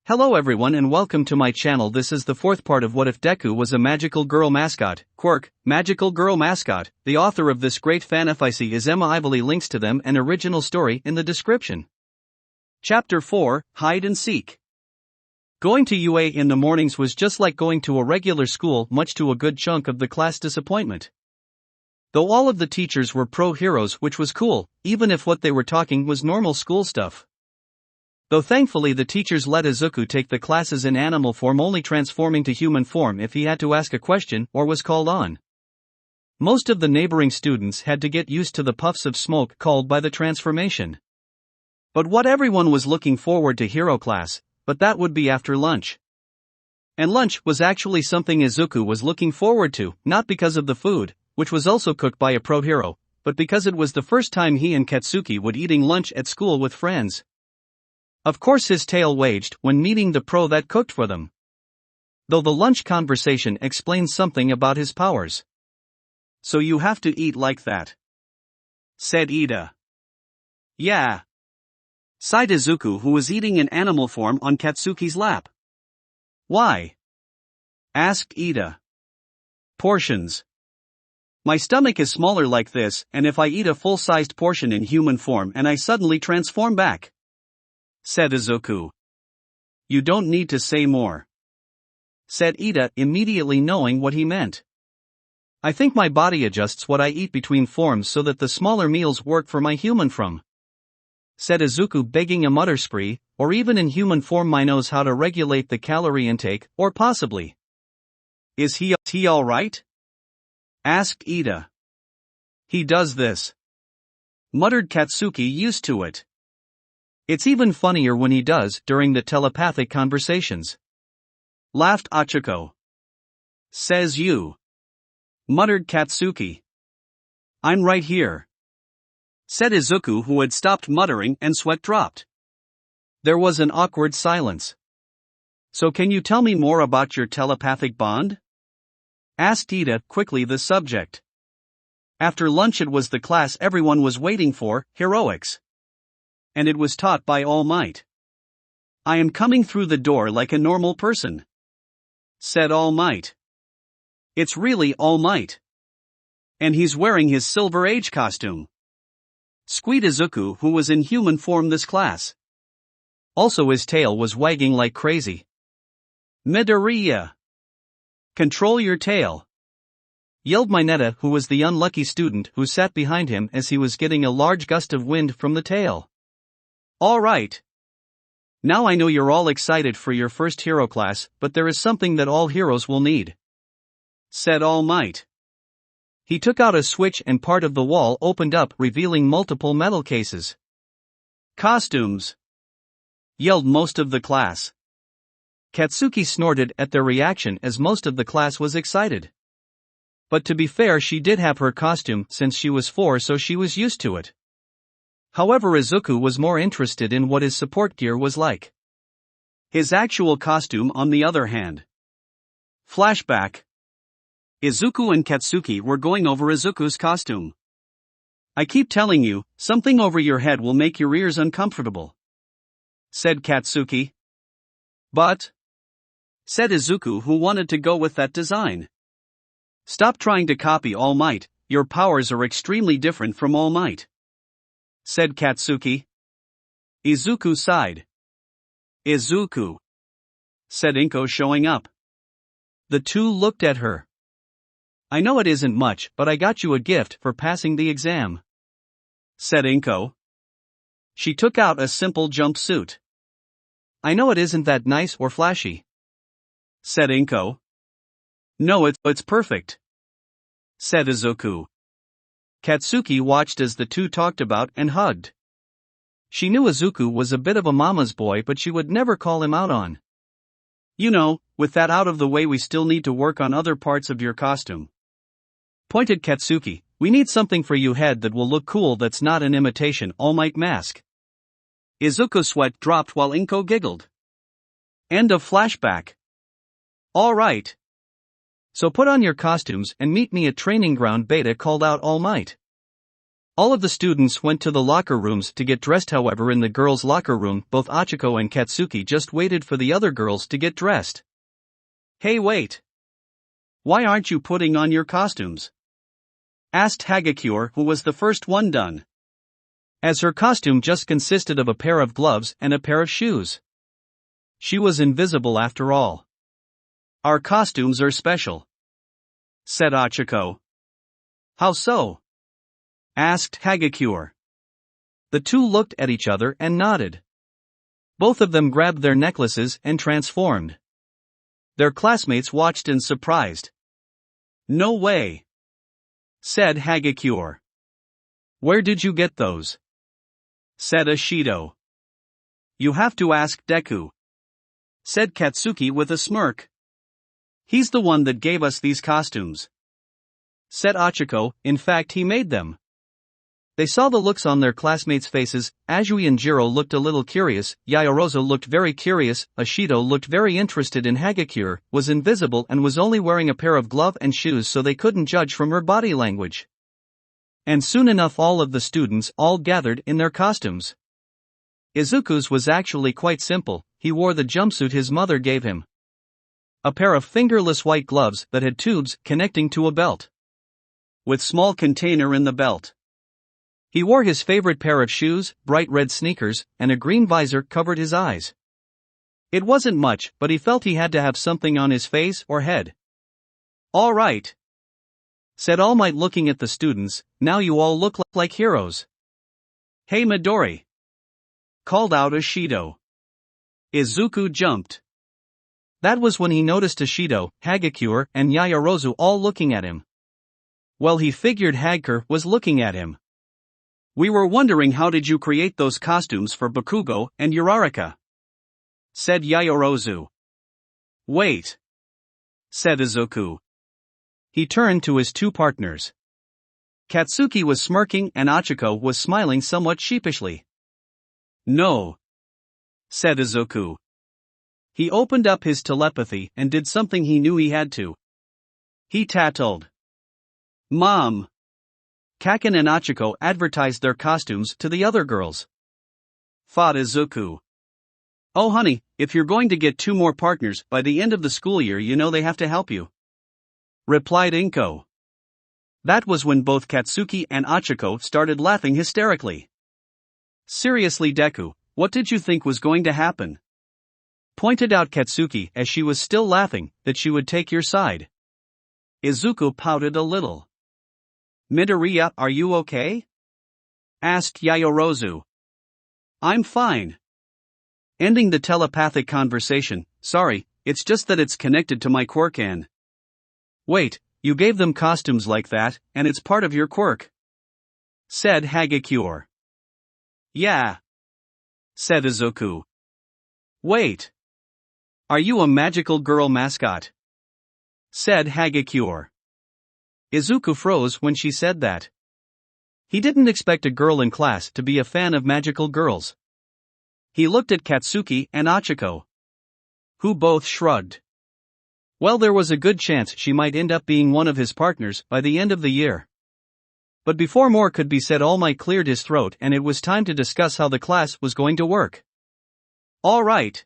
Hello everyone and welcome to my channel. This is the fourth part of What If Deku Was a Magical Girl Mascot, Quirk, Magical Girl Mascot. The author of this great fanfic is Emma Ively. Links to them and original story in the description. Chapter 4, Hide and Seek. Going to UA in the mornings was just like going to a regular school, much to a good chunk of the class disappointment. Though all of the teachers were pro-heroes, which was cool, even if what they were talking was normal school stuff. Though thankfully the teachers let Izuku take the classes in animal form, only transforming to human form if he had to ask a question or was called on. Most of the neighboring students had to get used to the puffs of smoke called by the transformation. But what everyone was looking forward to hero class, but that would be after lunch. And lunch was actually something Izuku was looking forward to, not because of the food, which was also cooked by a pro hero, but because it was the first time he and Katsuki would eating lunch at school with friends. Of course his tail waged when meeting the pro that cooked for them. Though the lunch conversation explains something about his powers. "So you have to eat like that," said Ida. "Yeah," sighed Izuku, who was eating in animal form on Katsuki's lap. "Why?" asked Ida. "Portions. My stomach is smaller like this, and if I eat a full-sized portion in human form and I suddenly transform back," said Izuku. "You don't need to say more," said Ida, immediately knowing what he meant. "I think my body adjusts what I eat between forms so that the smaller meals work for my human form," said Izuku, begging a mutter spree, "or even in human form my knows how to regulate the calorie intake, or possibly." Is he alright?" asked Ida. "He does this," muttered Katsuki, used to it. "It's even funnier when he does during the telepathic conversations," laughed Ochako. "Says you," muttered Katsuki. "I'm right here," said Izuku, who had stopped muttering, and sweat dropped. There was an awkward silence. "So can you tell me more about your telepathic bond?" asked Ida, quickly the subject. After lunch it was the class everyone was waiting for, heroics. And it was taught by All Might. "I am coming through the door like a normal person," said All Might. "It's really All Might. And he's wearing his Silver Age costume," squeaked Izuku, who was in human form this class. Also his tail was wagging like crazy. "Midoriya! Control your tail!" yelled Mineta, who was the unlucky student who sat behind him as he was getting a large gust of wind from the tail. "All right. Now I know you're all excited for your first hero class, but there is something that all heroes will need," said All Might. He took out a switch and part of the wall opened up, revealing multiple metal cases. "Costumes!" yelled most of the class. Katsuki snorted at their reaction as most of the class was excited. But to be fair, she did have her costume since she was 4, so she was used to it. However, Izuku was more interested in what his support gear was like. His actual costume, on the other hand. Flashback. Izuku and Katsuki were going over Izuku's costume. "I keep telling you, something over your head will make your ears uncomfortable," said Katsuki. "But," said Izuku, who wanted to go with that design. "Stop trying to copy All Might, your powers are extremely different from All Might," said Katsuki. Izuku sighed. "Izuku," said Inko, showing up. The two looked at her. "I know it isn't much, but I got you a gift for passing the exam," said Inko. She took out a simple jumpsuit. "I know it isn't that nice or flashy," said Inko. "No, it's perfect," said Izuku. Katsuki watched as the two talked about and hugged. She knew Izuku was a bit of a mama's boy, but she would never call him out on. "You know, with that out of the way, we still need to work on other parts of your costume," pointed Katsuki. "We need something for you head that will look cool, that's not an imitation All Might mask." Izuku's sweat dropped while Inko giggled. End of flashback. "All right. So put on your costumes and meet me at training ground beta," called out All Might. All of the students went to the locker rooms to get dressed. However, in the girls' locker room, both Achiko and Katsuki just waited for the other girls to get dressed. "Hey, wait! Why aren't you putting on your costumes?" asked Hagakure, who was the first one done, as her costume just consisted of a pair of gloves and a pair of shoes. She was invisible after all. "Our costumes are special," said Achiko. "How so?" asked Hagakure. The two looked at each other and nodded. Both of them grabbed their necklaces and transformed. Their classmates watched in surprised. "No way," said Hagakure. "Where did you get those?" said Ashido. "You have to ask Deku," said Katsuki with a smirk. "He's the one that gave us these costumes," said Achiko. "In fact, he made them." They saw the looks on their classmates' faces. Azui and Jiro looked a little curious, Yaoyorozu looked very curious, Ashido looked very interested in Hagakure, was invisible and was only wearing a pair of glove and shoes, so they couldn't judge from her body language. And soon enough all of the students all gathered in their costumes. Izuku's was actually quite simple. He wore the jumpsuit his mother gave him. A pair of fingerless white gloves that had tubes connecting to a belt, with small container in the belt. He wore his favorite pair of shoes, bright red sneakers, and a green visor covered his eyes. It wasn't much, but he felt he had to have something on his face or head. "All right," said All Might looking at the students, "now you all look like heroes." "Hey Midori!" called out Ashido. Izuku jumped. That was when he noticed Ashido, Hagakure, and Yaoyorozu all looking at him. Well, he figured Hagakure was looking at him. "We were wondering how did you create those costumes for Bakugo and Uraraka?" said Yaoyorozu. "Wait," said Izuku. He turned to his two partners. Katsuki was smirking and Achiko was smiling somewhat sheepishly. "No," said Izuku. He opened up his telepathy and did something he knew he had to. He tattled. "Mom!" Kaken and Achiko advertised their costumes to the other girls. Fought Izuku. "Oh honey, if you're going to get two more partners by the end of the school year, you know they have to help you," replied Inko. That was when both Katsuki and Achiko started laughing hysterically. "Seriously Deku, what did you think was going to happen?" pointed out Katsuki as she was still laughing, "that she would take your side." Izuku pouted a little. "Midoriya, are you okay?" asked Yaoyorozu. "I'm fine." Ending the telepathic conversation, "Sorry, it's just that it's connected to my quirk and..." "Wait, you gave them costumes like that, and it's part of your quirk?" said Hagakure. "Yeah," said Izuku. "Wait. Are you a magical girl mascot?" said Hagakure. Izuku froze when she said that. He didn't expect a girl in class to be a fan of magical girls. He looked at Katsuki and Achiko, who both shrugged. Well, there was a good chance she might end up being one of his partners by the end of the year. But before more could be said, All Might cleared his throat and it was time to discuss how the class was going to work. "All right.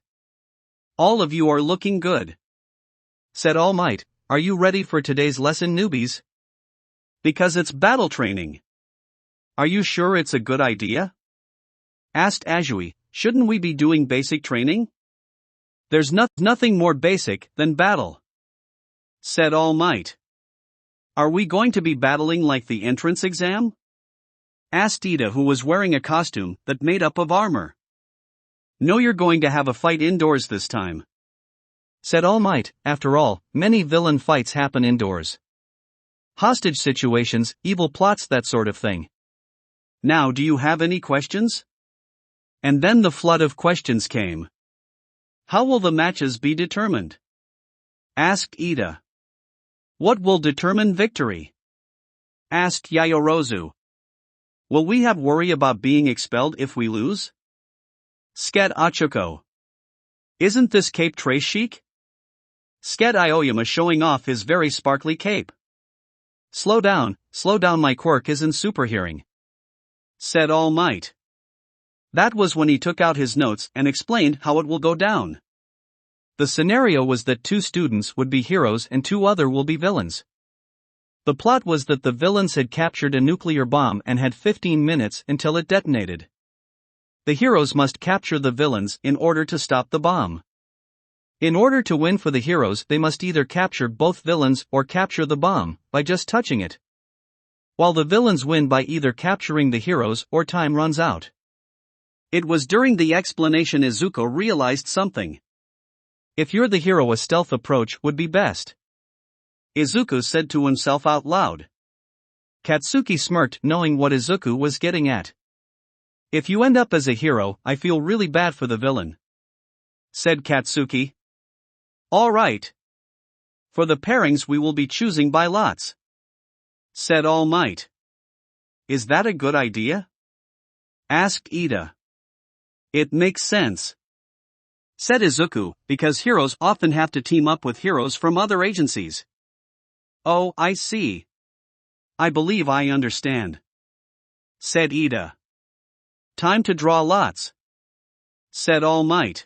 All of you are looking good," said All Might. "Are you ready for today's lesson, newbies? Because it's battle training." "Are you sure it's a good idea?" asked Azui. "Shouldn't we be doing basic training?" "There's nothing more basic than battle," said All Might. "Are we going to be battling like the entrance exam?" asked Ida, who was wearing a costume that made up of armor. "No, you're going to have a fight indoors this time," said All Might. After all, many villain fights happen indoors. Hostage situations, evil plots, that sort of thing. Now, do you have any questions? And then the flood of questions came. "How will the matches be determined?" asked Ida. "What will determine victory?" asked Yaoyorozu. "Will we have worry about being expelled if we lose?" Scat Achiko. "Isn't this cape tray chic?" Scat Aoyama showing off his very sparkly cape. Slow down, my quirk isn't super hearing," said All Might. That was when he took out his notes and explained how it will go down. The scenario was that 2 students would be heroes and 2 other will be villains. The plot was that the villains had captured a nuclear bomb and had 15 minutes until it detonated. The heroes must capture the villains in order to stop the bomb. In order to win for the heroes, they must either capture both villains or capture the bomb by just touching it. While the villains win by either capturing the heroes or time runs out. It was during the explanation Izuku realized something. If you're the hero, a stealth approach would be best. Izuku said to himself out loud. Katsuki smirked, knowing what Izuku was getting at. If you end up as a hero, I feel really bad for the villain, said Katsuki. All right. For the pairings we will be choosing by lots, said All Might. Is that a good idea? Asked Ida. It makes sense, said Izuku, because heroes often have to team up with heroes from other agencies. Oh, I see. I believe I understand, said Ida. Time to draw lots, said All Might.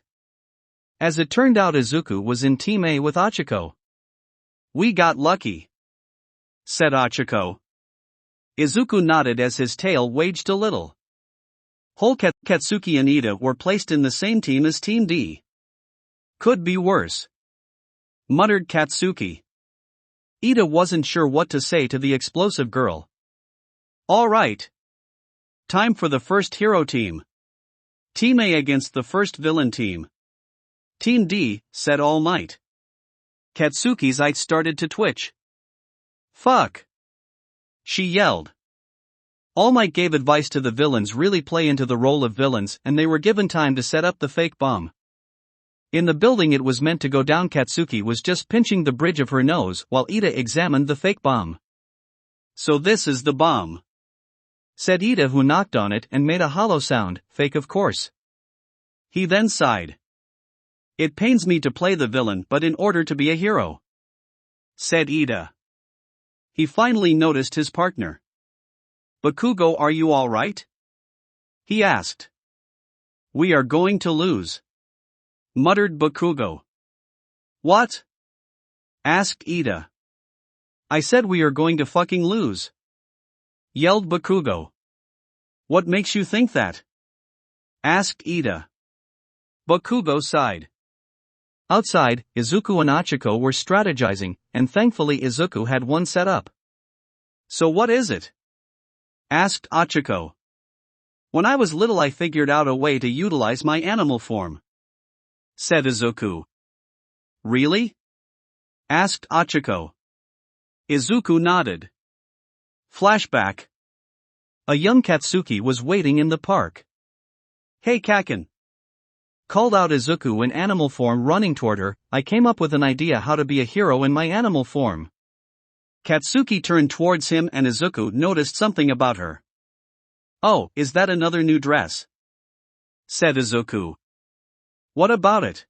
As it turned out, Izuku was in Team A with Achiko. We got lucky, said Achiko. Izuku nodded as his tail waged a little. Whole Katsuki and Ida were placed in the same team as Team D. Could be worse, muttered Katsuki. Ida wasn't sure what to say to the explosive girl. All right. Time for the first hero team. Team A against the first villain team. Team D, said All Might. Katsuki's eyes started to twitch. Fuck! She yelled. All Might gave advice to the villains really play into the role of villains, and they were given time to set up the fake bomb. In the building it was meant to go down. Katsuki was just pinching the bridge of her nose while Ida examined the fake bomb. So this is the bomb, said Ida, who knocked on it and made a hollow sound. Fake, of course. He then sighed. It pains me to play the villain, but in order to be a hero, said Ida. He finally noticed his partner. Bakugo, are you all right? He asked. We are going to lose, muttered Bakugo. What? Asked Ida. I said we are going to fucking lose, yelled Bakugo. What makes you think that? Asked Ida. Bakugo sighed. Outside, Izuku and Achiko were strategizing, and thankfully Izuku had one set up. So what is it? Asked Achiko. When I was little I figured out a way to utilize my animal form, said Izuku. Really? Asked Achiko. Izuku nodded. Flashback. A young Katsuki was waiting in the park. Hey Kaken, called out Izuku in animal form, running toward her. I came up with an idea how to be a hero in my animal form. Katsuki turned towards him and Izuku noticed something about her. Oh, is that another new dress? Said Izuku. What about it?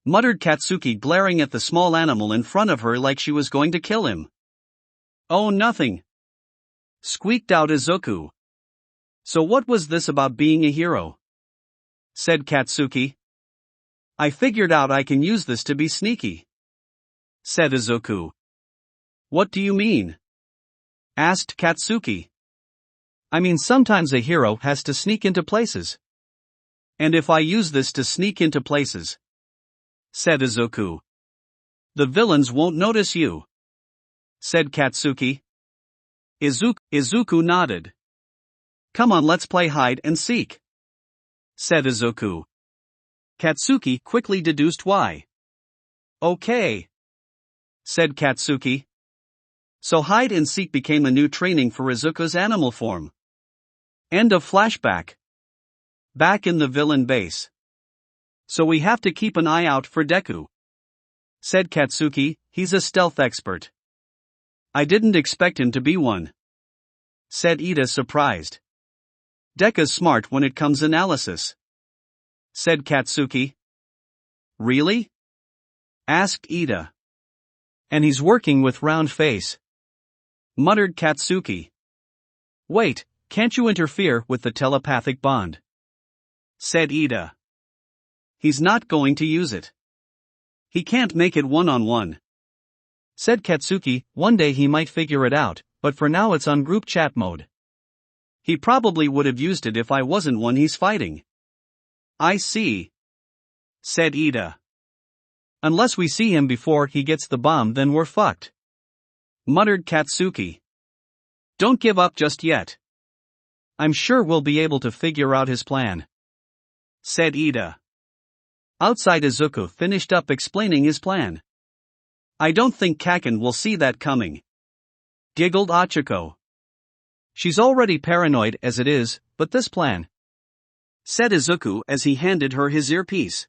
Muttered Katsuki, glaring at the small animal in front of her like she was going to kill him. Oh, nothing, squeaked out Izuku. So what was this about being a hero? Said Katsuki. I figured out I can use this to be sneaky, said Izuku. What do you mean? Asked Katsuki. I mean, sometimes a hero has to sneak into places. And if I use this to sneak into places, said Izuku, the villains won't notice you, said Katsuki. Izuku nodded. Come on, let's play hide and seek, said Izuku. Katsuki quickly deduced why. Okay, said Katsuki. So hide and seek became a new training for Izuku's animal form. End of flashback. Back in the villain base. So we have to keep an eye out for Deku, said Katsuki. He's a stealth expert. I didn't expect him to be one, said Ida, surprised. Deku's smart when it comes analysis, said Katsuki. Really? Asked Ida. And he's working with round face, muttered Katsuki. Wait, can't you interfere with the telepathic bond? Said Ida. He's not going to use it. He can't make it one-on-one. Said Katsuki, one day he might figure it out, but for now it's on group chat mode. He probably would have used it if I wasn't one he's fighting. I see. Said Ida. Unless we see him before he gets the bomb, then we're fucked. Muttered Katsuki. Don't give up just yet. I'm sure we'll be able to figure out his plan. Said Ida. Outside, Izuku finished up explaining his plan. I don't think Kaken will see that coming. Giggled Achiko. She's already paranoid as it is, but this plan. Said Izuku as he handed her his earpiece.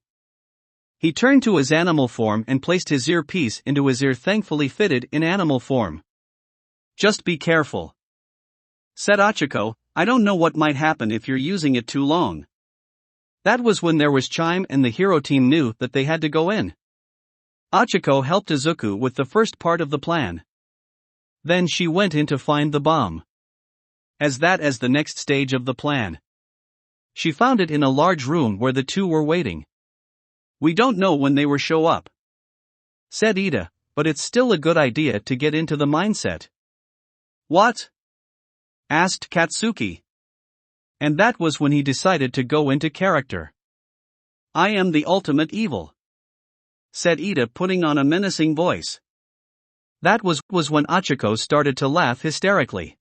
He turned to his animal form and placed his earpiece into his ear, thankfully fitted in animal form. Just be careful. Said Achiko, I don't know what might happen if you're using it too long. That was when there was chime and the hero team knew that they had to go in. Achiko helped Izuku with the first part of the plan. Then she went in to find the bomb. As the next stage of the plan. She found it in a large room where the two were waiting. We don't know when they will show up. Said Ida, but it's still a good idea to get into the mindset. What? Asked Katsuki. And that was when he decided to go into character. I am the ultimate evil. Said Ida, putting on a menacing voice. That was when Achiko started to laugh hysterically.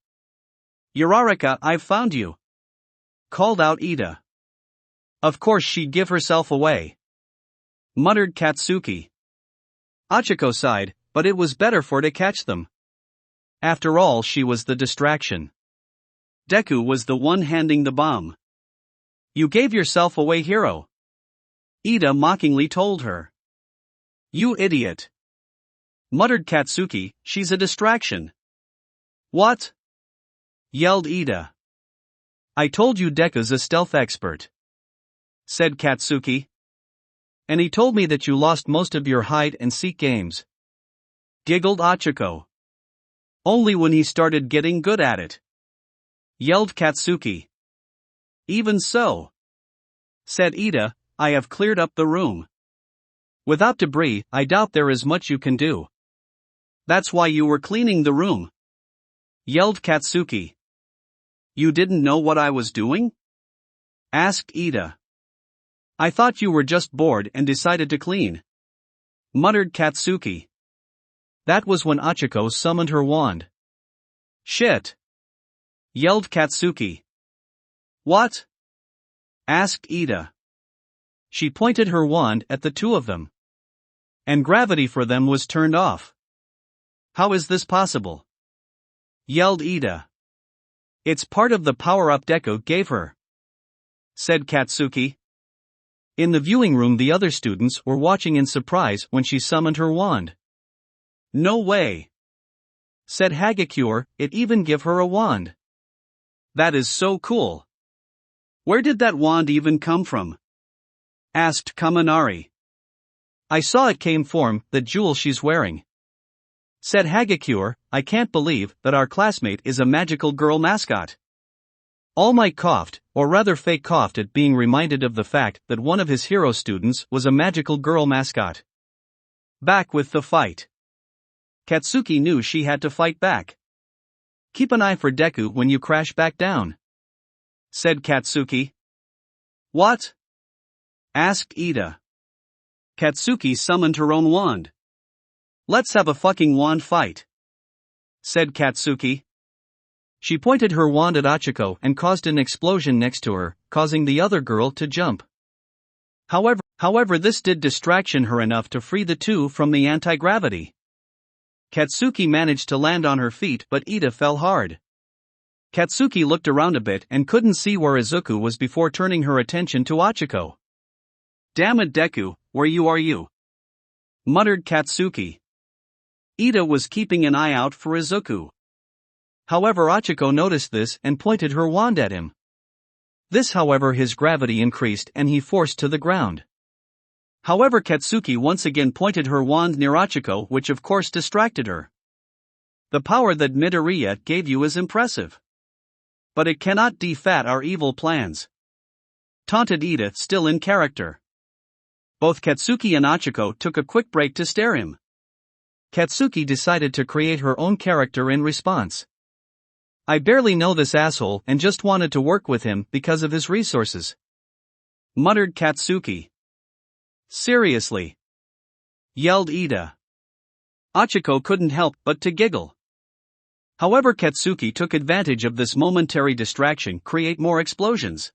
Uraraka, I've found you. Called out Ida. Of course she'd give herself away. Muttered Katsuki. Achiko sighed, but it was better for to catch them. After all, she was the distraction. Deku was the one handing the bomb. You gave yourself away, hero. Ida mockingly told her. You idiot. Muttered Katsuki, she's a distraction. What? Yelled Ida. I told you Deku's a stealth expert. Said Katsuki. And he told me that you lost most of your hide-and-seek games. Giggled Achiko. Only when he started getting good at it. Yelled Katsuki. Even so. Said Ida, I have cleared up the room. Without debris, I doubt there is much you can do. That's why you were cleaning the room. Yelled Katsuki. You didn't know what I was doing? Asked Ida. I thought you were just bored and decided to clean. Muttered Katsuki. That was when Achiko summoned her wand. Shit. Yelled Katsuki. What? Asked Ida. She pointed her wand at the two of them. And gravity for them was turned off. How is this possible? Yelled Ida. It's part of the power-up Deku gave her. Said Katsuki. In the viewing room, the other students were watching in surprise when she summoned her wand. No way. Said Hagakure, it even give her a wand. That is so cool. Where did that wand even come from? Asked Kaminari. I saw it came from the jewel she's wearing. Said Hagakure, I can't believe that our classmate is a magical girl mascot. All Might coughed, or rather fake coughed at being reminded of the fact that one of his hero students was a magical girl mascot. Back with the fight. Katsuki knew she had to fight back. Keep an eye for Deku when you crash back down. Said Katsuki. What? Asked Ida. Katsuki summoned her own wand. Let's have a fucking wand fight. Said Katsuki. She pointed her wand at Achiko and caused an explosion next to her, causing the other girl to jump. However, this did distraction her enough to free the two from the anti-gravity. Katsuki managed to land on her feet, but Ida fell hard. Katsuki looked around a bit and couldn't see where Izuku was before turning her attention to Achiko. Damn it, Deku, where are you? Muttered Katsuki. Ida was keeping an eye out for Izuku. However, Achiko noticed this and pointed her wand at him. This, however, his gravity increased and he forced to the ground. However, Katsuki once again pointed her wand near Achiko, which of course distracted her. The power that Midoriya gave you is impressive. But it cannot defat our evil plans. Taunted Ida, still in character. Both Katsuki and Achiko took a quick break to stare him. Katsuki decided to create her own character in response. I barely know this asshole and just wanted to work with him because of his resources, muttered Katsuki. Seriously? Yelled Ida. Achiko couldn't help but to giggle. However, Katsuki took advantage of this momentary distraction to create more explosions.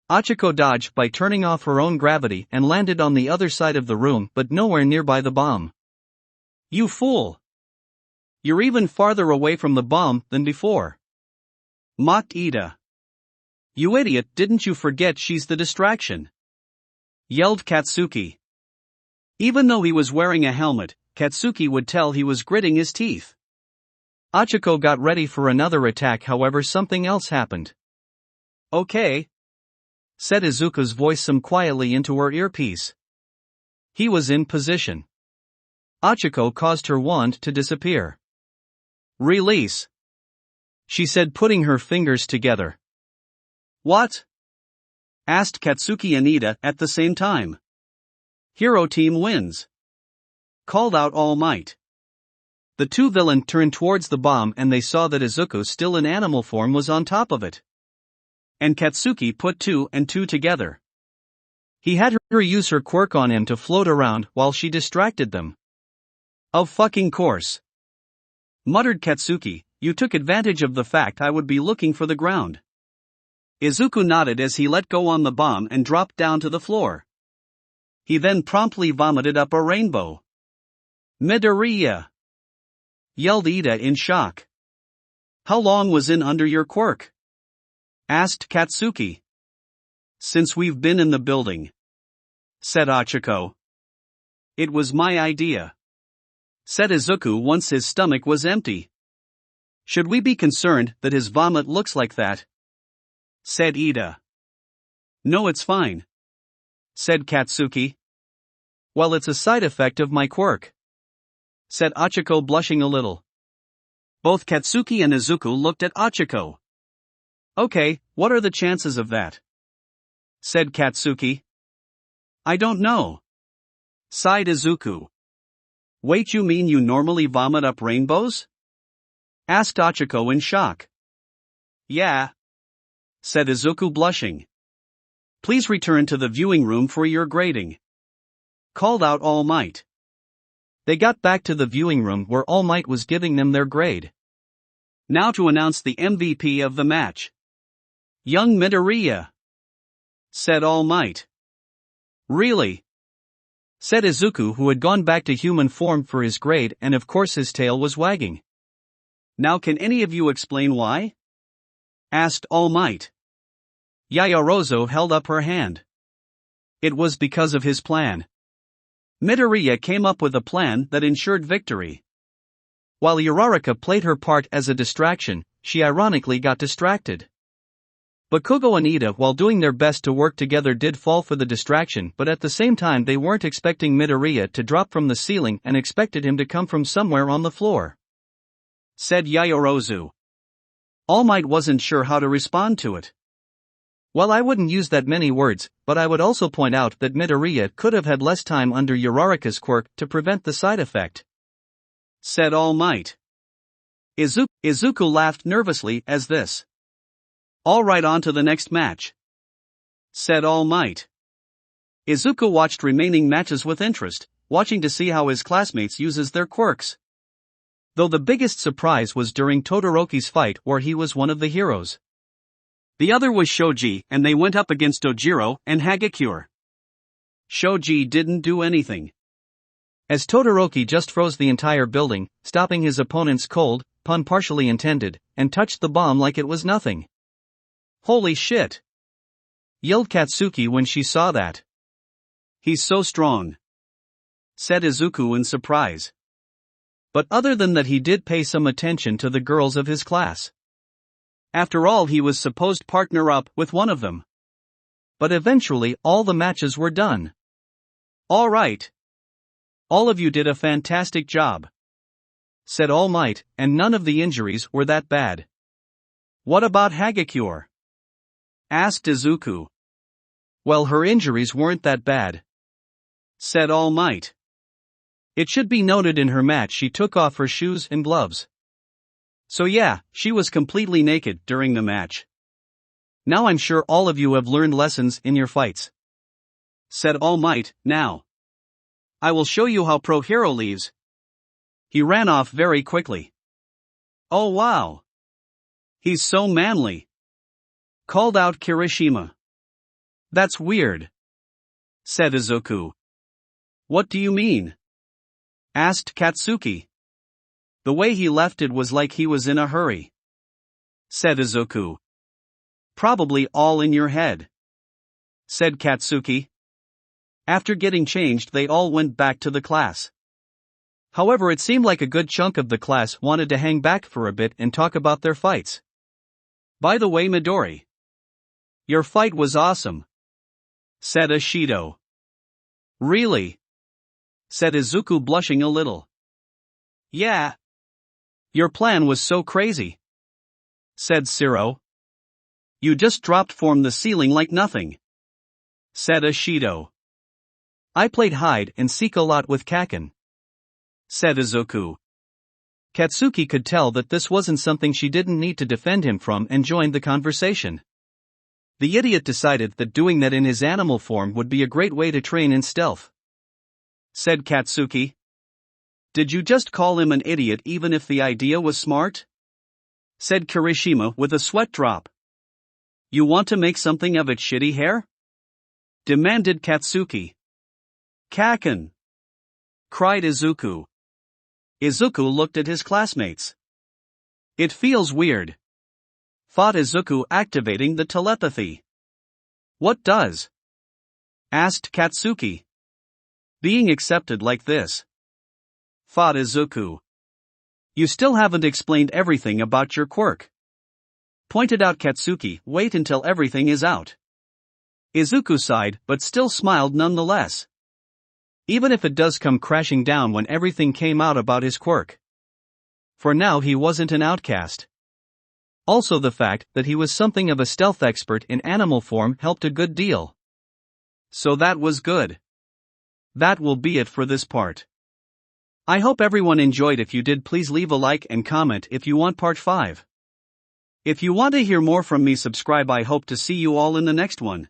Achiko dodged by turning off her own gravity and landed on the other side of the room but nowhere nearby the bomb. You fool! You're even farther away from the bomb than before, mocked Ida. You idiot, didn't you forget she's the distraction? Yelled Katsuki. Even though he was wearing a helmet, Katsuki would tell he was gritting his teeth. Achiko got ready for another attack, however something else happened. Okay, said Izuku's voice quietly into her earpiece. He was in position. Achiko caused her wand to disappear. Release, she said, putting her fingers together. What? Asked Katsuki and Ida at the same time. Hero team wins, called out All Might. The two villains turned towards the bomb and they saw that Izuku, still in animal form, was on top of it. And Katsuki put 2 and 2 together. He had her use her quirk on him to float around while she distracted them. Of fucking course, muttered Katsuki, you took advantage of the fact I would be looking for the ground. Izuku nodded as he let go on the bomb and dropped down to the floor. He then promptly vomited up a rainbow. Midoriya! Yelled Ida in shock. How long was in under your quirk? Asked Katsuki. Since we've been in the building, said Achiko. It was my idea, said Izuku once his stomach was empty. Should we be concerned that his vomit looks like that? Said Ida. No, it's fine, said Katsuki. Well, it's a side effect of my quirk, said Achiko, blushing a little. Both Katsuki and Izuku looked at Achiko. Okay, what are the chances of that? Said Katsuki. I don't know, sighed Izuku. Wait, you mean you normally vomit up rainbows? Asked Achiko in shock. Yeah, said Izuku, blushing. Please return to the viewing room for your grading, called out All Might. They got back to the viewing room where All Might was giving them their grade. Now to announce the MVP of the match. Young Midoriya, said All Might. Really? Said Izuku, who had gone back to human form for his grade, and of course his tail was wagging. Now can any of you explain why? Asked All Might. Yaoyorozu held up her hand. It was because of his plan. Midoriya came up with a plan that ensured victory. While Uraraka played her part as a distraction, she ironically got distracted. Bakugo and Ida, while doing their best to work together, did fall for the distraction, but at the same time they weren't expecting Midoriya to drop from the ceiling and expected him to come from somewhere on the floor. Said Yaoyorozu. All Might wasn't sure how to respond to it. Well, I wouldn't use that many words, but I would also point out that Midoriya could have had less time under Uraraka's quirk to prevent the side effect. Said All Might. Izuku laughed nervously as this. All right, on to the next match, said All Might. Izuku watched remaining matches with interest, watching to see how his classmates uses their quirks. Though the biggest surprise was during Todoroki's fight, where he was one of the heroes. The other was Shoji, and they went up against Ojiro and Hagakure. Shoji didn't do anything, as Todoroki just froze the entire building, stopping his opponent's cold, pun partially intended, and touched the bomb like it was nothing. Holy shit! Yelled Katsuki when she saw that. He's so strong, said Izuku in surprise. But other than that, he did pay some attention to the girls of his class. After all, he was supposed to partner up with one of them. But eventually all the matches were done. All right. All of you did a fantastic job, said All Might, and none of the injuries were that bad. What about Hagakure? Asked Izuku. Well, her injuries weren't that bad, said All Might. It should be noted in her match she took off her shoes and gloves. So yeah, she was completely naked during the match. Now I'm sure all of you have learned lessons in your fights, said All Might. Now I will show you how Pro Hero leaves. He ran off very quickly. Oh wow! He's so manly, called out Kirishima. That's weird, said Izuku. What do you mean? Asked Katsuki. The way he left it was like he was in a hurry, said Izuku. Probably all in your head, said Katsuki. After getting changed, they all went back to the class. However, it seemed like a good chunk of the class wanted to hang back for a bit and talk about their fights. By the way, Midori, your fight was awesome, said Ashido. Really? Said Izuku, blushing a little. Yeah. Your plan was so crazy, said Siro. You just dropped from the ceiling like nothing, said Ashido. I played hide and seek a lot with Kaken, said Izuku. Katsuki could tell that this wasn't something she didn't need to defend him from and joined the conversation. The idiot decided that doing that in his animal form would be a great way to train in stealth, said Katsuki. Did you just call him an idiot even if the idea was smart? Said Kirishima with a sweat drop. You want to make something of it, shitty hair? Demanded Katsuki. Kaken! Cried Izuku. Izuku looked at his classmates. It feels weird, thought Izuku, activating the telepathy. What does? Asked Katsuki. Being accepted like this, thought Izuku. You still haven't explained everything about your quirk, pointed out Katsuki. Wait until everything is out. Izuku sighed but still smiled nonetheless. Even if it does come crashing down when everything came out about his quirk. For now he wasn't an outcast. Also, the fact that he was something of a stealth expert in animal form helped a good deal. So that was good. That will be it for this part. I hope everyone enjoyed. If you did, please leave a like and comment if you want part 5. If you want to hear more from me, subscribe. I hope to see you all in the next one.